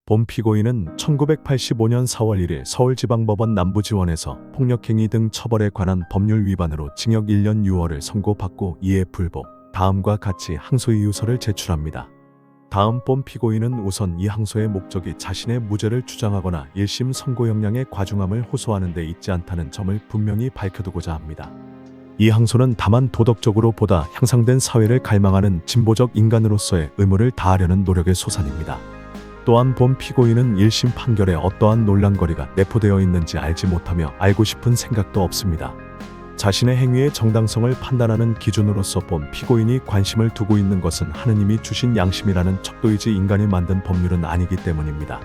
본 피고인은 1985년 4월 1일 서울지방법원 남부지원에서 폭력행위 등 처벌에 관한 법률 위반으로 징역 1년 6월을 선고받고 이에 불복, 다음과 같이 항소이유서를 제출합니다. 다음 본 피고인은 우선 이 항소의 목적이 자신의 무죄를 주장하거나 1심 선고 역량의 과중함을 호소하는 데 있지 않다는 점을 분명히 밝혀두고자 합니다. 이 항소는 다만 도덕적으로 보다 향상된 사회를 갈망하는 진보적 인간으로서의 의무를 다하려는 노력의 소산입니다. 또한 본 피고인은 1심 판결에 어떠한 논란거리가 내포되어 있는지 알지 못하며 알고 싶은 생각도 없습니다. 자신의 행위의 정당성을 판단하는 기준으로서 본 피고인이 관심을 두고 있는 것은 하느님이 주신 양심이라는 척도이지 인간이 만든 법률은 아니기 때문입니다.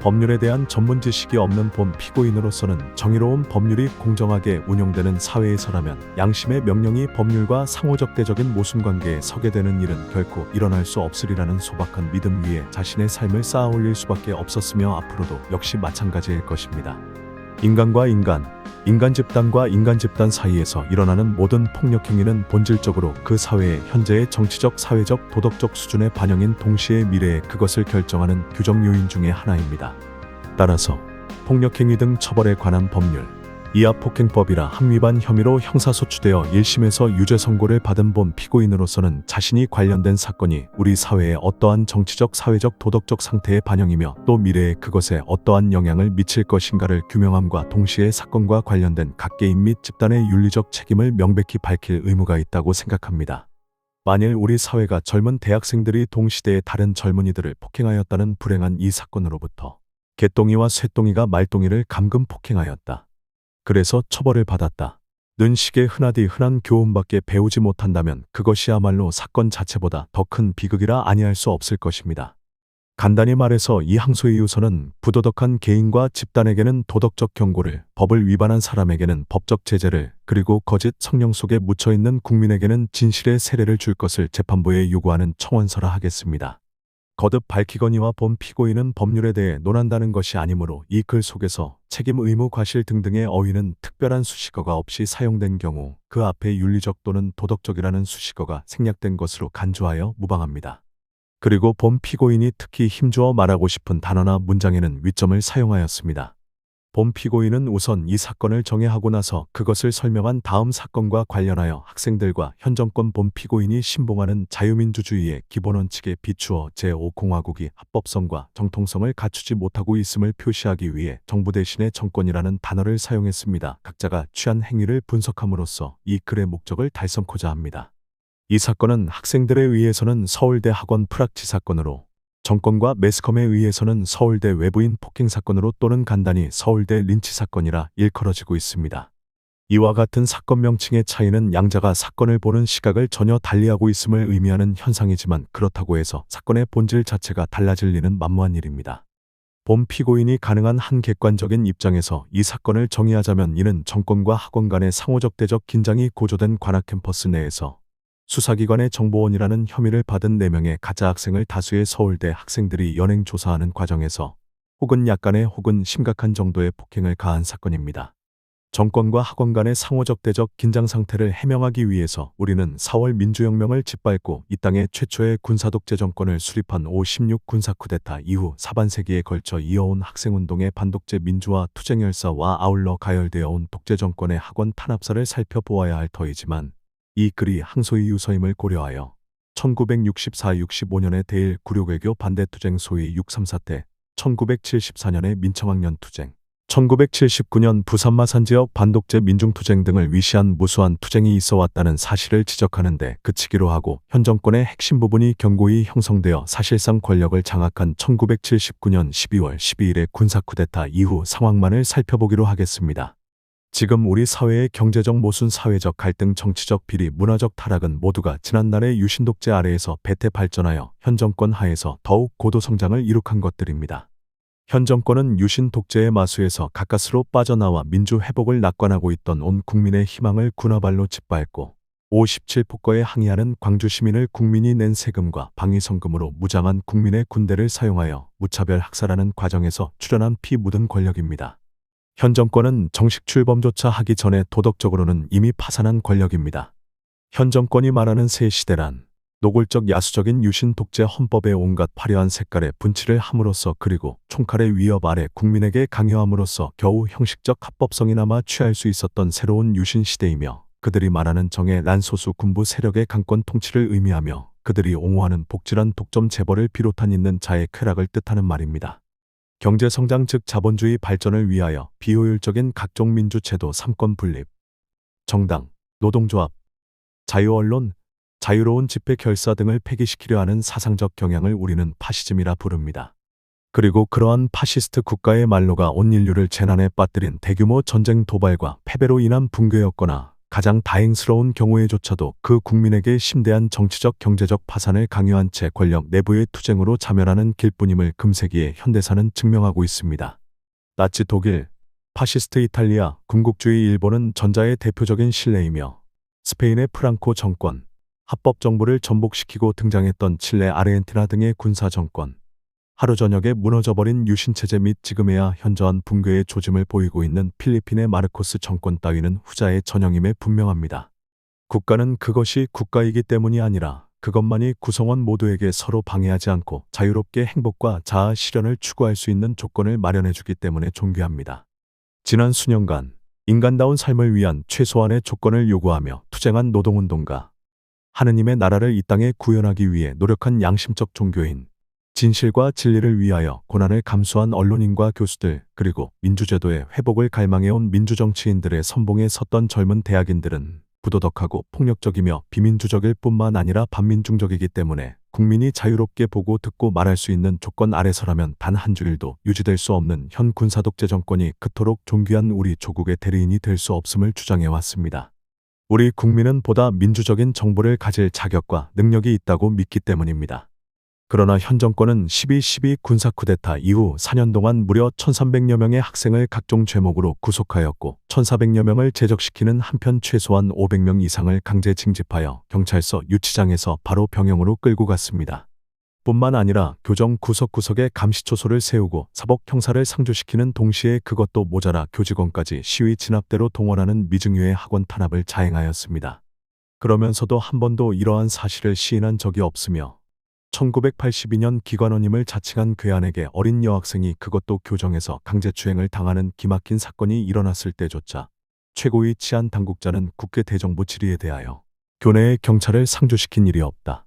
법률에 대한 전문 지식이 없는 본 피고인으로서는 정의로운 법률이 공정하게 운영되는 사회에서라면 양심의 명령이 법률과 상호적대적인 모순관계에 서게 되는 일은 결코 일어날 수 없으리라는 소박한 믿음 위에 자신의 삶을 쌓아 올릴 수밖에 없었으며 앞으로도 역시 마찬가지일 것입니다. 인간과 인간 집단과 인간 집단 사이에서 일어나는 모든 폭력행위는 본질적으로 그 사회의 현재의 정치적, 사회적, 도덕적 수준의 반영인 동시에 미래의 그것을 결정하는 규정 요인 중의 하나입니다. 따라서 폭력행위 등 처벌에 관한 법률, 이하 폭행법이라 함위반 혐의로 형사소추되어 1심에서 유죄 선고를 받은 본 피고인으로서는 자신이 관련된 사건이 우리 사회의 어떠한 정치적, 사회적, 도덕적 상태의 반영이며 또 미래에 그것에 어떠한 영향을 미칠 것인가를 규명함과 동시에 사건과 관련된 각 개인 및 집단의 윤리적 책임을 명백히 밝힐 의무가 있다고 생각합니다. 만일 우리 사회가 젊은 대학생들이 동시대의 다른 젊은이들을 폭행하였다는 불행한 이 사건으로부터 개똥이와 쇠똥이가 말똥이를 감금 폭행하였다. 그래서 처벌을 받았다. 는 식의 흔한 교훈밖에 배우지 못한다면 그것이야말로 사건 자체보다 더 큰 비극이라 아니할 수 없을 것입니다. 간단히 말해서 이 항소이유서는 부도덕한 개인과 집단에게는 도덕적 경고를, 법을 위반한 사람에게는 법적 제재를, 그리고 거짓 성령 속에 묻혀있는 국민에게는 진실의 세례를 줄 것을 재판부에 요구하는 청원서라 하겠습니다. 거듭 밝히거니와 본 피고인은 법률에 대해 논한다는 것이 아니므로 이 글 속에서 책임, 의무, 과실 등등의 어휘는 특별한 수식어가 없이 사용된 경우 그 앞에 윤리적 또는 도덕적이라는 수식어가 생략된 것으로 간주하여 무방합니다. 그리고 본 피고인이 특히 힘주어 말하고 싶은 단어나 문장에는 위점을 사용하였습니다. 본 피고인은 우선 이 사건을 정의하고 나서 그것을 설명한 다음 사건과 관련하여 학생들과 현 정권 본 피고인이 신봉하는 자유민주주의의 기본원칙에 비추어 제5공화국이 합법성과 정통성을 갖추지 못하고 있음을 표시하기 위해 정부 대신에 정권이라는 단어를 사용했습니다. 각자가 취한 행위를 분석함으로써 이 글의 목적을 달성코자 합니다. 이 사건은 학생들에 의해서는 서울대 학원 프락치 사건으로, 정권과 매스컴에 의해서는 서울대 외부인 폭행 사건으로 또는 간단히 서울대 린치 사건이라 일컬어지고 있습니다. 이와 같은 사건 명칭의 차이는 양자가 사건을 보는 시각을 전혀 달리하고 있음을 의미하는 현상이지만 그렇다고 해서 사건의 본질 자체가 달라질 리는 만무한 일입니다. 본 피고인이 가능한 한 객관적인 입장에서 이 사건을 정의하자면 이는 정권과 학원 간의 상호적대적 긴장이 고조된 관악 캠퍼스 내에서 수사기관의 정보원이라는 혐의를 받은 4명의 가짜 학생을 다수의 서울대 학생들이 연행 조사하는 과정에서 혹은 약간의 혹은 심각한 정도의 폭행을 가한 사건입니다. 정권과 학원 간의 상호적대적 긴장 상태를 해명하기 위해서 우리는 4월 민주혁명을 짓밟고 이 땅의 최초의 군사독재 정권을 수립한 5.16 군사쿠데타 이후 사반세기에 걸쳐 이어온 학생운동의 반독재 민주화 투쟁 열사와 아울러 가열되어 온 독재 정권의 학원 탄압사를 살펴보아야 할 터이지만 이 글이 항소이유서임을 고려하여 1964-65년의 대일 9.6외교 반대투쟁 소위 6.3 사태, 1974년의 민청학년 투쟁, 1979년 부산마산 지역 반독재 민중투쟁 등을 위시한 무수한 투쟁이 있어 왔다는 사실을 지적하는데 그치기로 하고 현 정권의 핵심 부분이 견고히 형성되어 사실상 권력을 장악한 1979년 12월 12일의 군사쿠데타 이후 상황만을 살펴보기로 하겠습니다. 지금 우리 사회의 경제적 모순, 사회적 갈등, 정치적 비리, 문화적 타락은 모두가 지난날의 유신 독재 아래에서 배태 발전하여 현 정권 하에서 더욱 고도 성장을 이룩한 것들입니다. 현 정권은 유신 독재의 마수에서 가까스로 빠져나와 민주 회복을 낙관하고 있던 온 국민의 희망을 군화발로 짓밟고 57폭거에 항의하는 광주 시민을 국민이 낸 세금과 방위성금으로 무장한 국민의 군대를 사용하여 무차별 학살하는 과정에서 출현한 피 묻은 권력입니다. 현 정권은 정식 출범조차 하기 전에 도덕적으로는 이미 파산한 권력입니다. 현 정권이 말하는 새 시대란 노골적 야수적인 유신 독재 헌법의 온갖 화려한 색깔에 분칠을 함으로써 그리고 총칼의 위협 아래 국민에게 강요함으로써 겨우 형식적 합법성이나마 취할 수 있었던 새로운 유신 시대이며 그들이 말하는 정의 난소수 군부 세력의 강권 통치를 의미하며 그들이 옹호하는 복질한 독점 재벌을 비롯한 있는 자의 쾌락을 뜻하는 말입니다. 경제성장 즉 자본주의 발전을 위하여 비효율적인 각종 민주제도 삼권 분립, 정당, 노동조합, 자유언론, 자유로운 집회 결사 등을 폐기시키려 하는 사상적 경향을 우리는 파시즘이라 부릅니다. 그리고 그러한 파시스트 국가의 말로가 온 인류를 재난에 빠뜨린 대규모 전쟁 도발과 패배로 인한 붕괴였거나 가장 다행스러운 경우에조차도 그 국민에게 심대한 정치적 경제적 파산을 강요한 채 권력 내부의 투쟁으로 자멸하는 길뿐임을 금세기의 현대사는 증명하고 있습니다. 나치 독일, 파시스트 이탈리아, 군국주의 일본은 전자의 대표적인 신뢰이며 스페인의 프랑코 정권, 합법 정부를 전복시키고 등장했던 칠레, 아르헨티나 등의 군사 정권, 하루 저녁에 무너져버린 유신체제 및 지금에야 현저한 붕괴의 조짐을 보이고 있는 필리핀의 마르코스 정권 따위는 후자의 전형임에 분명합니다. 국가는 그것이 국가이기 때문이 아니라 그것만이 구성원 모두에게 서로 방해하지 않고 자유롭게 행복과 자아 실현을 추구할 수 있는 조건을 마련해주기 때문에 존귀합니다. 지난 수년간 인간다운 삶을 위한 최소한의 조건을 요구하며 투쟁한 노동운동가, 하느님의 나라를 이 땅에 구현하기 위해 노력한 양심적 종교인, 진실과 진리를 위하여 고난을 감수한 언론인과 교수들, 그리고 민주제도의 회복을 갈망해온 민주정치인들의 선봉에 섰던 젊은 대학인들은 부도덕하고 폭력적이며 비민주적일 뿐만 아니라 반민중적이기 때문에 국민이 자유롭게 보고 듣고 말할 수 있는 조건 아래서라면 단 한 주일도 유지될 수 없는 현 군사독재 정권이 그토록 존귀한 우리 조국의 대리인이 될 수 없음을 주장해왔습니다. 우리 국민은 보다 민주적인 정부를 가질 자격과 능력이 있다고 믿기 때문입니다. 그러나 현 정권은 12.12 군사 쿠데타 이후 4년 동안 무려 1,300여 명의 학생을 각종 죄목으로 구속하였고 1,400여 명을 제적시키는 한편 최소한 500명 이상을 강제 징집하여 경찰서 유치장에서 바로 병영으로 끌고 갔습니다. 뿐만 아니라 교정 구석구석에 감시초소를 세우고 사법 형사를 상주시키는 동시에 그것도 모자라 교직원까지 시위 진압대로 동원하는 미증유의 학원 탄압을 자행하였습니다. 그러면서도 한 번도 이러한 사실을 시인한 적이 없으며 1982년 기관원임을 자칭한 괴한에게 어린 여학생이 그것도 교정에서 강제추행을 당하는 기막힌 사건이 일어났을 때조차 최고위 치안 당국자는 국회 대정부 질의에 대하여 교내에 경찰을 상주시킨 일이 없다.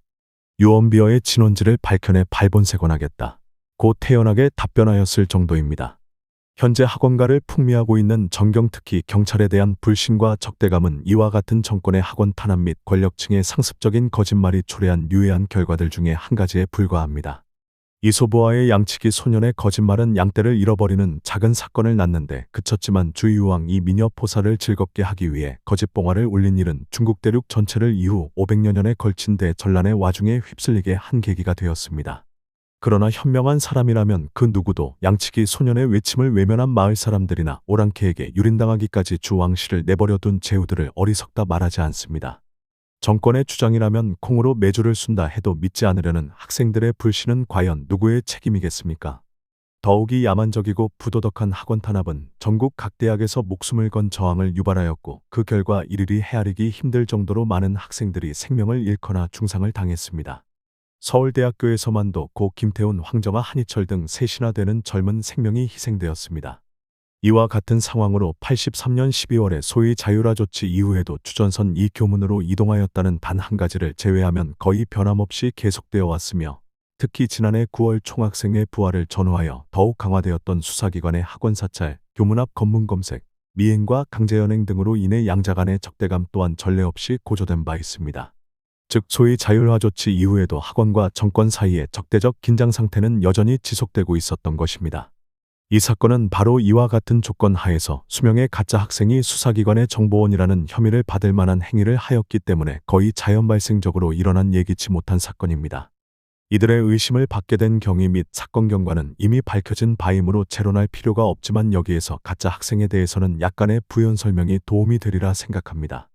유언비어의 진원지를 밝혀내 발본색원하겠다. 고 태연하게 답변하였을 정도입니다. 현재 학원가를 풍미하고 있는 정경 특히 경찰에 대한 불신과 적대감은 이와 같은 정권의 학원 탄압 및 권력층의 상습적인 거짓말이 초래한 유해한 결과들 중에 한 가지에 불과합니다. 이소부아의 양치기 소년의 거짓말은 양떼를 잃어버리는 작은 사건을 낳는데 그쳤지만 주의우왕 이 미녀 포사를 즐겁게 하기 위해 거짓봉화를 울린 일은 중국 대륙 전체를 이후 500여 년에 걸친 대전란의 와중에 휩쓸리게 한 계기가 되었습니다. 그러나 현명한 사람이라면 그 누구도 양치기 소년의 외침을 외면한 마을 사람들이나 오랑캐에게 유린당하기까지 주 왕실을 내버려둔 제후들을 어리석다 말하지 않습니다. 정권의 주장이라면 콩으로 메주를 순다 해도 믿지 않으려는 학생들의 불신은 과연 누구의 책임이겠습니까? 더욱이 야만적이고 부도덕한 학원 탄압은 전국 각 대학에서 목숨을 건 저항을 유발하였고 그 결과 이르리 헤아리기 힘들 정도로 많은 학생들이 생명을 잃거나 중상을 당했습니다. 서울대학교에서만도 고 김태훈, 황정아, 한희철 등 셋이나 되는 젊은 생명이 희생되었습니다. 이와 같은 상황으로 83년 12월에 소위 자유라 조치 이후에도 주전선 이 교문으로 이동하였다는 단 한 가지를 제외하면 거의 변함없이 계속되어 왔으며 특히 지난해 9월 총학생회 부활을 전후하여 더욱 강화되었던 수사기관의 학원 사찰, 교문 앞 검문 검색, 미행과 강제연행 등으로 인해 양자 간의 적대감 또한 전례 없이 고조된 바 있습니다. 즉 소위 자율화 조치 이후에도 학원과 정권 사이의 적대적 긴장 상태는 여전히 지속되고 있었던 것입니다. 이 사건은 바로 이와 같은 조건 하에서 수명의 가짜 학생이 수사기관의 정보원이라는 혐의를 받을 만한 행위를 하였기 때문에 거의 자연발생적으로 일어난 예기치 못한 사건입니다. 이들의 의심을 받게 된 경위 및 사건 경과는 이미 밝혀진 바이므로 재론할 필요가 없지만 여기에서 가짜 학생에 대해서는 약간의 부연 설명이 도움이 되리라 생각합니다.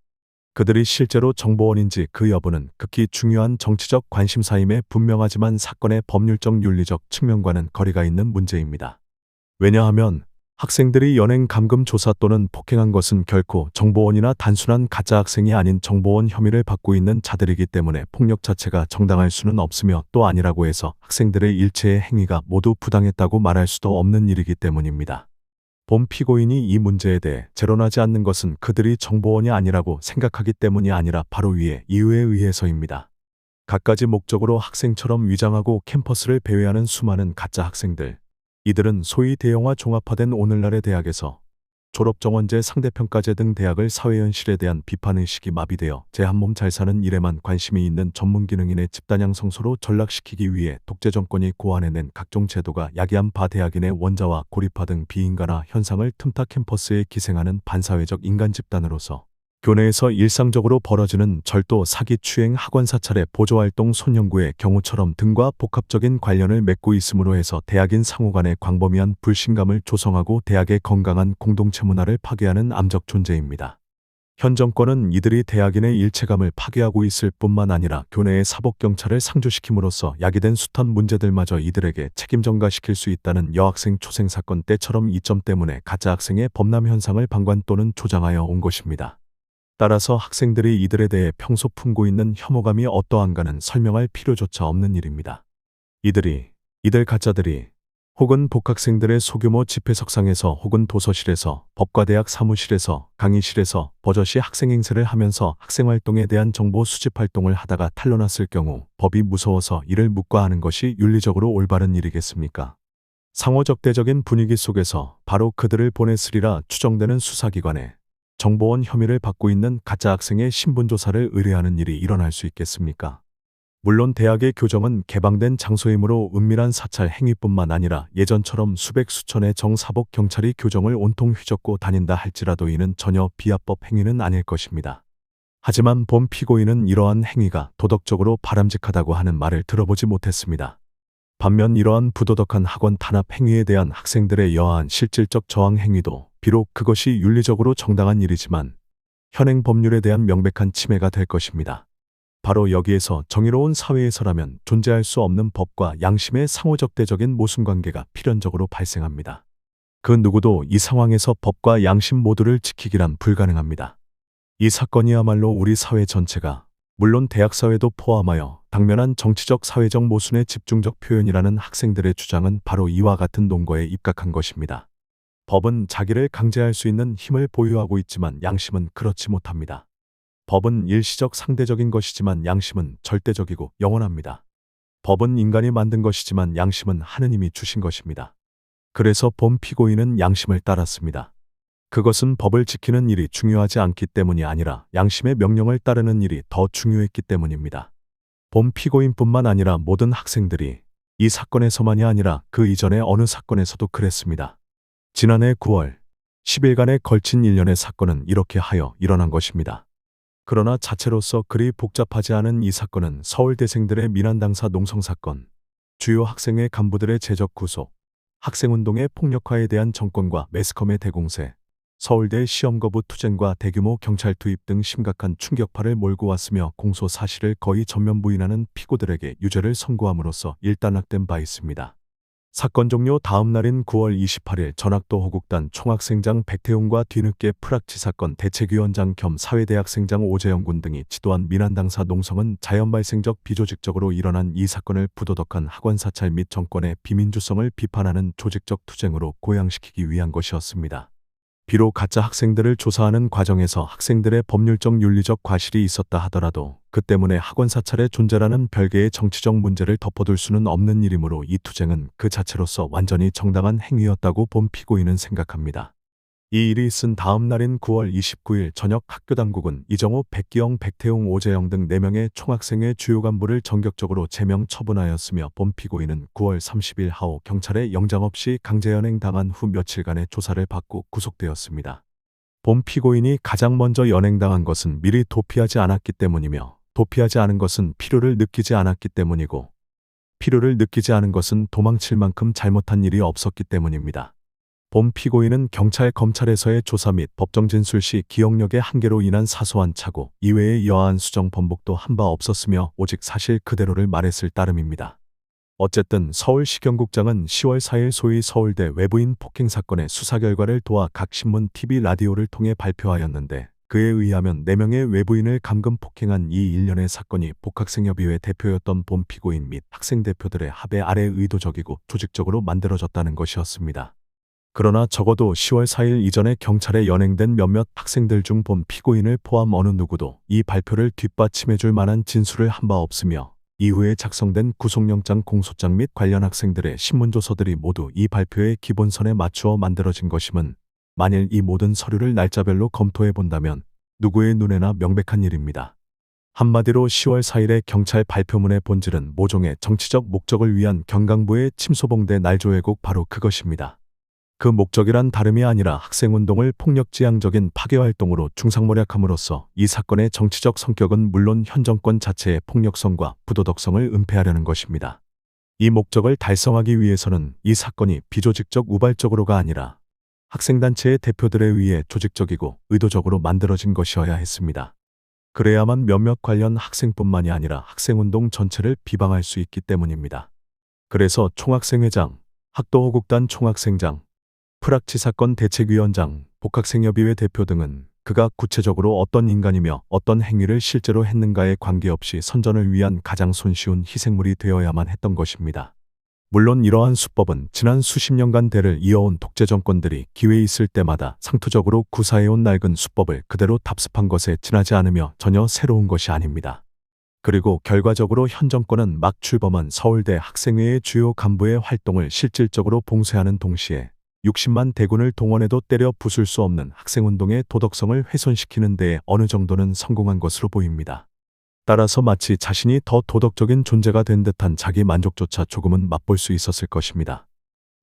그들이 실제로 정보원인지 그 여부는 극히 중요한 정치적 관심사임에 분명하지만 사건의 법률적 윤리적 측면과는 거리가 있는 문제입니다. 왜냐하면 학생들이 연행 감금 조사 또는 폭행한 것은 결코 정보원이나 단순한 가짜 학생이 아닌 정보원 혐의를 받고 있는 자들이기 때문에 폭력 자체가 정당할 수는 없으며 또 아니라고 해서 학생들의 일체의 행위가 모두 부당했다고 말할 수도 없는 일이기 때문입니다. 본 피고인이 이 문제에 대해 재론하지 않는 것은 그들이 정보원이 아니라고 생각하기 때문이 아니라 바로 위의 이유에 의해서입니다. 갖가지 목적으로 학생처럼 위장하고 캠퍼스를 배회하는 수많은 가짜 학생들. 이들은 소위 대형화 종합화된 오늘날의 대학에서 졸업정원제 상대평가제 등 대학을 사회현실에 대한 비판의식이 마비되어 제 한몸 잘 사는 일에만 관심이 있는 전문기능인의 집단양 성소로 전락시키기 위해 독재정권이 고안해낸 각종 제도가 야기한 바 대학인의 원자와 고립화 등 비인간화 현상을 틈타 캠퍼스에 기생하는 반사회적 인간 집단으로서 교내에서 일상적으로 벌어지는 절도, 사기, 추행, 학원 사찰의 보조활동, 손연구의 경우처럼 등과 복합적인 관련을 맺고 있으므로 해서 대학인 상호 간의 광범위한 불신감을 조성하고 대학의 건강한 공동체 문화를 파괴하는 암적 존재입니다. 현 정권은 이들이 대학인의 일체감을 파괴하고 있을 뿐만 아니라 교내의 사법경찰을 상주시킴으로써 야기된 숱한 문제들마저 이들에게 책임 전가시킬 수 있다는 여학생 초생 사건 때처럼 이 점 때문에 가짜 학생의 범람 현상을 방관 또는 조장하여 온 것입니다. 따라서 학생들이 이들에 대해 평소 품고 있는 혐오감이 어떠한가는 설명할 필요조차 없는 일입니다. 이들 가짜들이 혹은 복학생들의 소규모 집회석상에서 혹은 도서실에서 법과대학 사무실에서 강의실에서 버젓이 학생행세를 하면서 학생활동에 대한 정보 수집활동을 하다가 탄로났을 경우 법이 무서워서 이를 묵과하는 것이 윤리적으로 올바른 일이겠습니까? 상호적대적인 분위기 속에서 바로 그들을 보냈으리라 추정되는 수사기관에 정보원 혐의를 받고 있는 가짜 학생의 신분조사를 의뢰하는 일이 일어날 수 있겠습니까? 물론 대학의 교정은 개방된 장소이므로 은밀한 사찰 행위뿐만 아니라 예전처럼 수백 수천의 정사복 경찰이 교정을 온통 휘젓고 다닌다 할지라도 이는 전혀 비합법 행위는 아닐 것입니다. 하지만 본 피고인은 이러한 행위가 도덕적으로 바람직하다고 하는 말을 들어보지 못했습니다. 반면 이러한 부도덕한 학원 탄압 행위에 대한 학생들의 여하한 실질적 저항 행위도 비록 그것이 윤리적으로 정당한 일이지만 현행 법률에 대한 명백한 침해가 될 것입니다. 바로 여기에서 정의로운 사회에서라면 존재할 수 없는 법과 양심의 상호적대적인 모순관계가 필연적으로 발생합니다. 그 누구도 이 상황에서 법과 양심 모두를 지키기란 불가능합니다. 이 사건이야말로 우리 사회 전체가 물론 대학사회도 포함하여 당면한 정치적 사회적 모순의 집중적 표현이라는 학생들의 주장은 바로 이와 같은 논거에 입각한 것입니다. 법은 자기를 강제할 수 있는 힘을 보유하고 있지만 양심은 그렇지 못합니다. 법은 일시적 상대적인 것이지만 양심은 절대적이고 영원합니다. 법은 인간이 만든 것이지만 양심은 하느님이 주신 것입니다. 그래서 본 피고인은 양심을 따랐습니다. 그것은 법을 지키는 일이 중요하지 않기 때문이 아니라 양심의 명령을 따르는 일이 더 중요했기 때문입니다. 본 피고인뿐만 아니라 모든 학생들이 이 사건에서만이 아니라 그 이전의 어느 사건에서도 그랬습니다. 지난해 9월 10일간에 걸친 일련의 사건은 이렇게 하여 일어난 것입니다. 그러나 자체로서 그리 복잡하지 않은 이 사건은 서울대생들의 민환당사 농성사건, 주요 학생회 간부들의 제적 구속, 학생운동의 폭력화에 대한 정권과 매스컴의 대공세, 서울대 시험거부 투쟁과 대규모 경찰 투입 등 심각한 충격파를 몰고 왔으며 공소 사실을 거의 전면 부인하는 피고들에게 유죄를 선고함으로써 일단락된 바 있습니다. 사건 종료 다음 날인 9월 28일 전학도 호국단 총학생장 백태웅과 뒤늦게 프락치 사건 대책위원장 겸 사회대학생장 오재영 군 등이 지도한 민환당사 농성은 자연발생적 비조직적으로 일어난 이 사건을 부도덕한 학원사찰 및 정권의 비민주성을 비판하는 조직적 투쟁으로 고양시키기 위한 것이었습니다. 비록 가짜 학생들을 조사하는 과정에서 학생들의 법률적 윤리적 과실이 있었다 하더라도 그 때문에 학원 사찰의 존재라는 별개의 정치적 문제를 덮어둘 수는 없는 일이므로 이 투쟁은 그 자체로서 완전히 정당한 행위였다고 본 피고인은 생각합니다. 이 일이 있은 다음 날인 9월 29일 저녁 학교 당국은 이정호, 백기영, 백태웅, 오재영 등 4명의 총학생회 주요 간부를 전격적으로 제명 처분하였으며 본 피고인은 9월 30일 하오 경찰에 영장 없이 강제연행 당한 후 며칠간의 조사를 받고 구속되었습니다. 본 피고인이 가장 먼저 연행당한 것은 미리 도피하지 않았기 때문이며 도피하지 않은 것은 필요를 느끼지 않았기 때문이고 필요를 느끼지 않은 것은 도망칠 만큼 잘못한 일이 없었기 때문입니다. 본 피고인은 경찰 검찰에서의 조사 및 법정 진술 시 기억력의 한계로 인한 사소한 착오 이외의 여하한 수정 번복도 한 바 없었으며 오직 사실 그대로를 말했을 따름입니다. 어쨌든 서울시경국장은 10월 4일 소위 서울대 외부인 폭행 사건의 수사 결과를 도와 각 신문, TV, 라디오를 통해 발표하였는데 그에 의하면 4명의 외부인을 감금 폭행한 이 일련의 사건이 복학생협의회 대표였던 본 피고인 및 학생 대표들의 합의 아래 의도적이고 조직적으로 만들어졌다는 것이었습니다. 그러나 적어도 10월 4일 이전에 경찰에 연행된 몇몇 학생들 중 본 피고인을 포함 어느 누구도 이 발표를 뒷받침해줄 만한 진술을 한 바 없으며 이후에 작성된 구속영장 공소장 및 관련 학생들의 신문조서들이 모두 이 발표의 기본선에 맞추어 만들어진 것임은 만일 이 모든 서류를 날짜별로 검토해 본다면 누구의 눈에나 명백한 일입니다. 한마디로 10월 4일의 경찰 발표문의 본질은 모종의 정치적 목적을 위한 경강부의 침소봉대 날조왜곡 바로 그것입니다. 그 목적이란 다름이 아니라 학생운동을 폭력지향적인 파괴활동으로 중상모략함으로써 이 사건의 정치적 성격은 물론 현 정권 자체의 폭력성과 부도덕성을 은폐하려는 것입니다. 이 목적을 달성하기 위해서는 이 사건이 비조직적 우발적으로가 아니라 학생단체의 대표들에 의해 조직적이고 의도적으로 만들어진 것이어야 했습니다. 그래야만 몇몇 관련 학생뿐만이 아니라 학생운동 전체를 비방할 수 있기 때문입니다. 그래서 총학생회장, 학도호국단 총학생장, 프락치 사건 대책위원장, 복학생협의회 대표 등은 그가 구체적으로 어떤 인간이며 어떤 행위를 실제로 했는가에 관계없이 선전을 위한 가장 손쉬운 희생물이 되어야만 했던 것입니다. 물론 이러한 수법은 지난 수십 년간 대를 이어온 독재 정권들이 기회 있을 때마다 상투적으로 구사해온 낡은 수법을 그대로 답습한 것에 지나지 않으며 전혀 새로운 것이 아닙니다. 그리고 결과적으로 현 정권은 막 출범한 서울대 학생회의 주요 간부의 활동을 실질적으로 봉쇄하는 동시에 60만 대군을 동원해도 때려 부술 수 없는 학생운동의 도덕성을 훼손시키는 데에 어느 정도는 성공한 것으로 보입니다. 따라서 마치 자신이 더 도덕적인 존재가 된 듯한 자기 만족조차 조금은 맛볼 수 있었을 것입니다.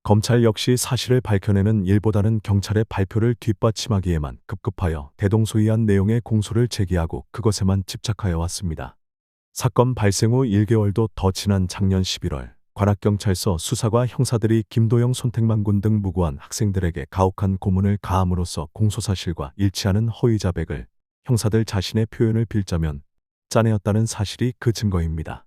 검찰 역시 사실을 밝혀내는 일보다는 경찰의 발표를 뒷받침하기에만 급급하여 대동소이한 내용의 공소를 제기하고 그것에만 집착하여 왔습니다. 사건 발생 후 1개월도 더 지난 작년 11월 관악경찰서 수사과 형사들이 김도영, 손택만 군 등 무고한 학생들에게 가혹한 고문을 가함으로써 공소사실과 일치하는 허위 자백을 형사들 자신의 표현을 빌자면 짜내었다는 사실이 그 증거입니다.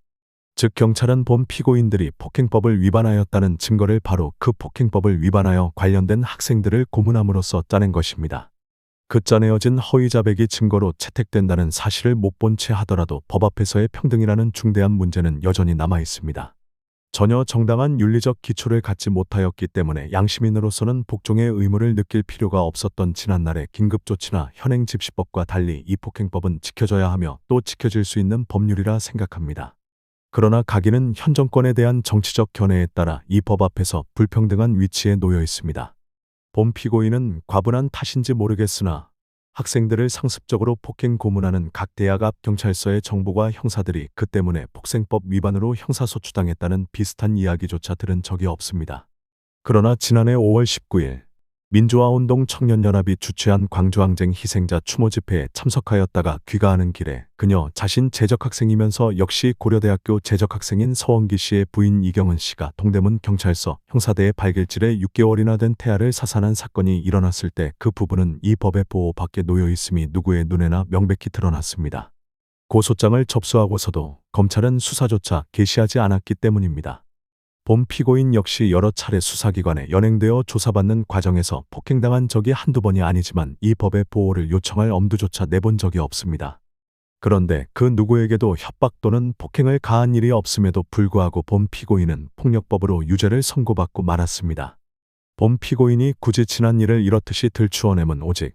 즉 경찰은 본 피고인들이 폭행법을 위반하였다는 증거를 바로 그 폭행법을 위반하여 관련된 학생들을 고문함으로써 짜낸 것입니다. 그 짜내어진 허위 자백이 증거로 채택된다는 사실을 못 본 채 하더라도 법 앞에서의 평등이라는 중대한 문제는 여전히 남아 있습니다. 전혀 정당한 윤리적 기초를 갖지 못하였기 때문에 양심인으로서는 복종의 의무를 느낄 필요가 없었던 지난날의 긴급조치나 현행집시법과 달리 이 폭행법은 지켜져야 하며 또 지켜질 수 있는 법률이라 생각합니다. 그러나 가기는 현 정권에 대한 정치적 견해에 따라 이 법 앞에서 불평등한 위치에 놓여 있습니다. 본 피고인은 과분한 탓인지 모르겠으나 학생들을 상습적으로 폭행 고문하는 각 대학 앞 경찰서의 정보과 형사들이 그 때문에 폭생법 위반으로 형사소추당했다는 비슷한 이야기조차 들은 적이 없습니다. 그러나 지난해 5월 19일 민주화운동 청년연합이 주최한 광주항쟁 희생자 추모 집회에 참석하였다가 귀가하는 길에 그녀 자신 재적학생이면서 역시 고려대학교 재적학생인 서원기 씨의 부인 이경은 씨가 동대문 경찰서 형사대의 발길질에 6개월이나 된 태아를 사산한 사건이 일어났을 때 그 부부는 이 법의 보호 밖에 놓여 있음이 누구의 눈에나 명백히 드러났습니다. 고소장을 접수하고서도 검찰은 수사조차 개시하지 않았기 때문입니다. 본 피고인 역시 여러 차례 수사기관에 연행되어 조사받는 과정에서 폭행당한 적이 한두 번이 아니지만 이 법의 보호를 요청할 엄두조차 내본 적이 없습니다. 그런데 그 누구에게도 협박 또는 폭행을 가한 일이 없음에도 불구하고 본 피고인은 폭력법으로 유죄를 선고받고 말았습니다. 본 피고인이 굳이 지난 일을 이렇듯이 들추어내면 오직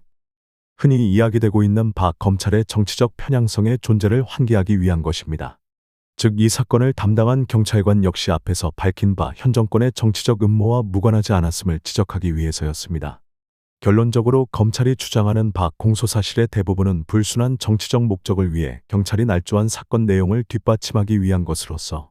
흔히 이야기되고 있는 바 검찰의 정치적 편향성의 존재를 환기하기 위한 것입니다. 즉 이 사건을 담당한 경찰관 역시 앞에서 밝힌 바 현 정권의 정치적 음모와 무관하지 않았음을 지적하기 위해서였습니다. 결론적으로 검찰이 주장하는 바 공소사실의 대부분은 불순한 정치적 목적을 위해 경찰이 날조한 사건 내용을 뒷받침하기 위한 것으로서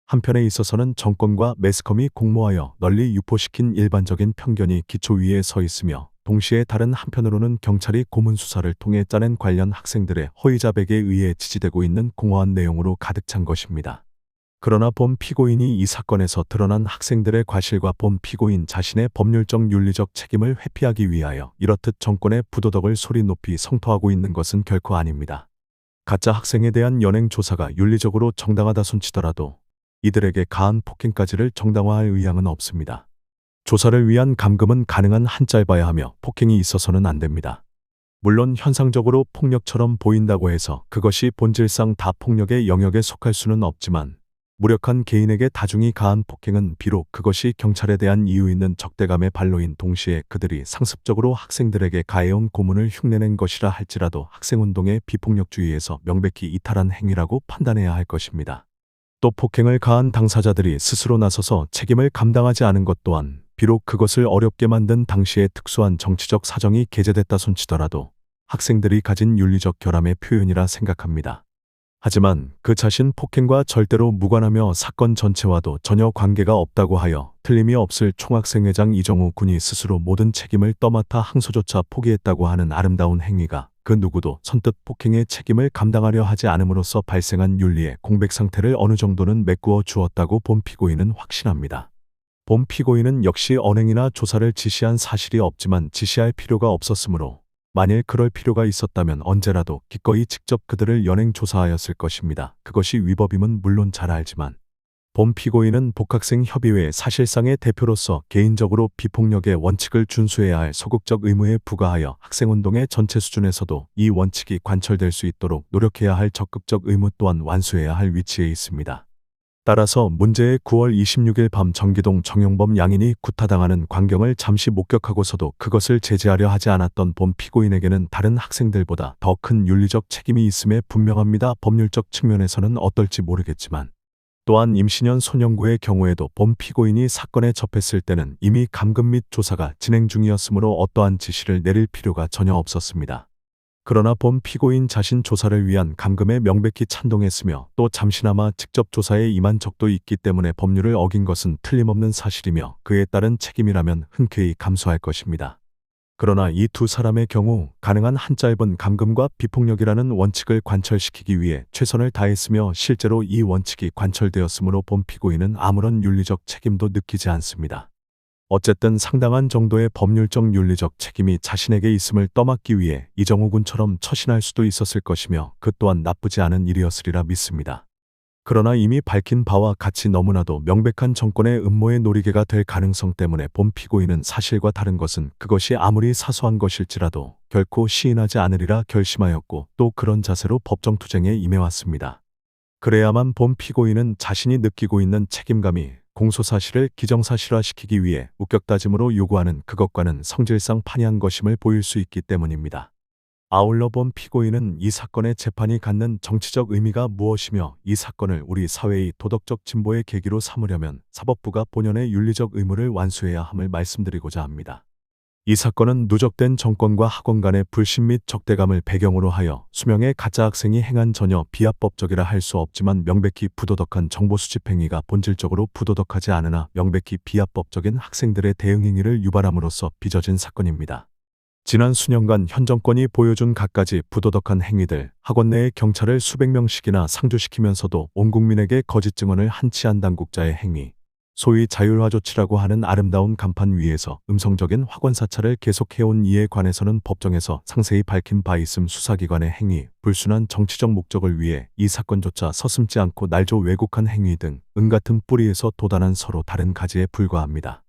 한편에 있어서는 정권과 매스컴이 공모하여 널리 유포시킨 일반적인 편견이 기초 위에 서 있으며 동시에 다른 한편으로는 경찰이 고문 수사를 통해 짜낸 관련 학생들의 허위 자백에 의해 지지되고 있는 공허한 내용으로 가득 찬 것입니다. 그러나 본 피고인이 이 사건에서 드러난 학생들의 과실과 본 피고인 자신의 법률적 윤리적 책임을 회피하기 위하여 이렇듯 정권의 부도덕을 소리 높이 성토하고 있는 것은 결코 아닙니다. 가짜 학생에 대한 연행 조사가 윤리적으로 정당하다 손치더라도 이들에게 가한 폭행까지를 정당화할 의향은 없습니다. 조사를 위한 감금은 가능한 한 짧아야 하며 폭행이 있어서는 안 됩니다. 물론 현상적으로 폭력처럼 보인다고 해서 그것이 본질상 다 폭력의 영역에 속할 수는 없지만 무력한 개인에게 다중이 가한 폭행은 비록 그것이 경찰에 대한 이유 있는 적대감의 발로인 동시에 그들이 상습적으로 학생들에게 가해온 고문을 흉내낸 것이라 할지라도 학생운동의 비폭력주의에서 명백히 이탈한 행위라고 판단해야 할 것입니다. 또 폭행을 가한 당사자들이 스스로 나서서 책임을 감당하지 않은 것 또한 비록 그것을 어렵게 만든 당시의 특수한 정치적 사정이 게재됐다 손치더라도 학생들이 가진 윤리적 결함의 표현이라 생각합니다. 하지만 그 자신 폭행과 절대로 무관하며 사건 전체와도 전혀 관계가 없다고 하여 틀림이 없을 총학생회장 이정우 군이 스스로 모든 책임을 떠맡아 항소조차 포기했다고 하는 아름다운 행위가 그 누구도 선뜻 폭행의 책임을 감당하려 하지 않음으로써 발생한 윤리의 공백 상태를 어느 정도는 메꾸어 주었다고 본 피고인은 확신합니다. 본 피고인은 역시 언행이나 조사를 지시한 사실이 없지만 지시할 필요가 없었으므로 만일 그럴 필요가 있었다면 언제라도 기꺼이 직접 그들을 연행 조사하였을 것입니다. 그것이 위법임은 물론 잘 알지만 본 피고인은 복학생 협의회 사실상의 대표로서 개인적으로 비폭력의 원칙을 준수해야 할 소극적 의무에 부과하여 학생운동의 전체 수준에서도 이 원칙이 관철될 수 있도록 노력해야 할 적극적 의무 또한 완수해야 할 위치에 있습니다. 따라서 문제의 9월 26일 밤 정기동 정용범 양인이 구타당하는 광경을 잠시 목격하고서도 그것을 제지하려 하지 않았던 본 피고인에게는 다른 학생들보다 더 큰 윤리적 책임이 있음에 분명합니다. 법률적 측면에서는 어떨지 모르겠지만 또한 임신현 소년구의 경우에도 본 피고인이 사건에 접했을 때는 이미 감금 및 조사가 진행 중이었으므로 어떠한 지시를 내릴 필요가 전혀 없었습니다. 그러나 본 피고인 자신 조사를 위한 감금에 명백히 찬동했으며 또 잠시나마 직접 조사에 임한 적도 있기 때문에 법률을 어긴 것은 틀림없는 사실이며 그에 따른 책임이라면 흔쾌히 감수할 것입니다. 그러나 이 두 사람의 경우 가능한 한 짧은 감금과 비폭력이라는 원칙을 관철시키기 위해 최선을 다했으며 실제로 이 원칙이 관철되었으므로 본 피고인은 아무런 윤리적 책임도 느끼지 않습니다. 어쨌든 상당한 정도의 법률적 윤리적 책임이 자신에게 있음을 떠맡기 위해 이정우 군처럼 처신할 수도 있었을 것이며 그 또한 나쁘지 않은 일이었으리라 믿습니다. 그러나 이미 밝힌 바와 같이 너무나도 명백한 정권의 음모의 놀이개가 될 가능성 때문에 본 피고인은 사실과 다른 것은 그것이 아무리 사소한 것일지라도 결코 시인하지 않으리라 결심하였고 또 그런 자세로 법정투쟁에 임해왔습니다. 그래야만 본 피고인은 자신이 느끼고 있는 책임감이 공소사실을 기정사실화시키기 위해 우격다짐으로 요구하는 그것과는 성질상 판이한 것임을 보일 수 있기 때문입니다. 아울러 본 피고인은 이 사건의 재판이 갖는 정치적 의미가 무엇이며 이 사건을 우리 사회의 도덕적 진보의 계기로 삼으려면 사법부가 본연의 윤리적 의무를 완수해야 함을 말씀드리고자 합니다. 이 사건은 누적된 정권과 학원 간의 불신 및 적대감을 배경으로 하여 수명의 가짜 학생이 행한 전혀 비합법적이라 할 수 없지만 명백히 부도덕한 정보 수집 행위가 본질적으로 부도덕하지 않으나 명백히 비합법적인 학생들의 대응 행위를 유발함으로써 빚어진 사건입니다. 지난 수년간 현 정권이 보여준 갖가지 부도덕한 행위들, 학원 내에 경찰을 수백 명씩이나 상주시키면서도 온 국민에게 거짓 증언을 한치한 당국자의 행위, 소위 자율화 조치라고 하는 아름다운 간판 위에서 음성적인 학원 사찰을 계속해온 이에 관해서는 법정에서 상세히 밝힌 바 있음 수사기관의 행위, 불순한 정치적 목적을 위해 이 사건조차 서슴지 않고 날조 왜곡한 행위 등 은같은 뿌리에서 도단한 서로 다른 가지에 불과합니다.